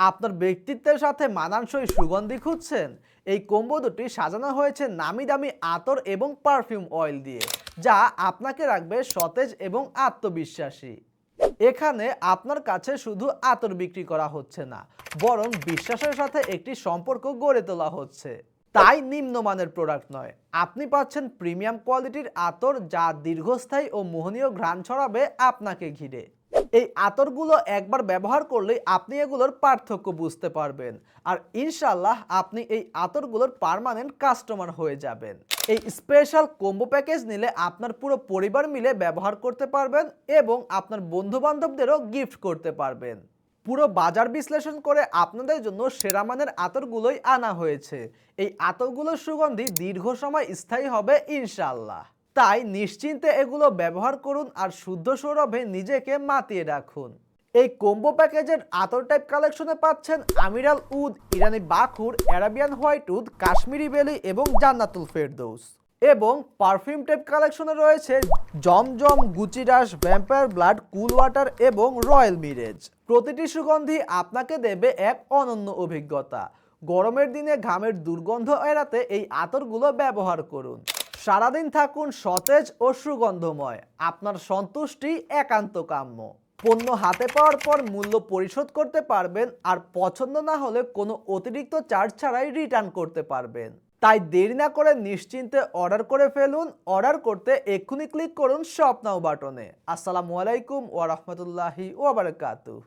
আপনার ব্যক্তিত্বের সাথে মানানসই সুগন্ধি খুঁজছেন? এই কম্বো দুটি সাজানো হয়েছে নামি দামি আতর এবং পারফিউম অয়েল দিয়ে, যা আপনাকে রাখবে সতেজ এবং আত্মবিশ্বাসী। এখানে আপনার কাছে শুধু আতর বিক্রি করা হচ্ছে না, বরং বিশ্বাসের সাথে একটি সম্পর্ক গড়ে তোলা হচ্ছে। তাই নিম্নমানের প্রোডাক্ট নয়, আপনি পাচ্ছেন প্রিমিয়াম কোয়ালিটির আতর, যা দীর্ঘস্থায়ী ও মোহনীয় ঘ্রাণ ছড়াবে আপনাকে ঘিরে। এই আতরগুলো একবার ব্যবহার করলেই আপনি এগুলোর পার্থক্য বুঝতে পারবেন, আর ইনশাল্লাহ আপনি এই আতরগুলোর পার্মানেন্ট কাস্টমার হয়ে যাবেন। এই স্পেশাল কম্বো প্যাকেজ নিলে আপনার পুরো পরিবার মিলে ব্যবহার করতে পারবেন এবং আপনার বন্ধু বান্ধবদেরও গিফট করতে পারবেন। পুরো বাজার বিশ্লেষণ করে আপনাদের জন্য সেরা মানের আতরগুলোই আনা হয়েছে। এই আতরগুলোর সুগন্ধি দীর্ঘ সময় স্থায়ী হবে ইনশাআল্লাহ। তাই নিশ্চিন্তে এগুলো ব্যবহার করুন আর শুদ্ধ সৌরভে নিজেকে মাতিয়ে রাখুন। এই কম্বো প্যাকেজের আতর টাইপ কালেকশনে পাচ্ছেন আমিরাল উদ, ইরানি বাখুর, অ্যারাবিয়ান হোয়াইট উদ, কাশ্মীরি বেলি এবং জান্নাতুল ফেরদৌস। এবং পারফিউম টাইপ কালেকশনে রয়েছে জমজম, গুচিরাস, ভ্যাম্পায়ার ব্লাড, কুল ওয়াটার এবং রয়্যাল মিরেজ। প্রতিটি সুগন্ধি আপনাকে দেবে এক অনন্য অভিজ্ঞতা। গরমের দিনে ঘামের দুর্গন্ধ এড়াতে এই আতরগুলো ব্যবহার করুন। সারাদিন থাকুন সতেজ ও সুগন্ধময়। আপনার সন্তুষ্টি একান্ত কাম্য। পণ্য হাতে পাওয়ার পর মূল্য পরিশোধ করতে পারবেন, আর পছন্দ না হলে কোনো অতিরিক্ত চার্জ ছাড়াই রিটার্ন করতে পারবেন। তাই দেরি না করে নিশ্চিন্তে অর্ডার করে ফেলুন। অর্ডার করতে এক্ষুনি ক্লিক করুন শপ নাও বাটনে। আসসালামু আলাইকুম ওয়া রাহমাতুল্লাহি ওয়া বারাকাতুহু।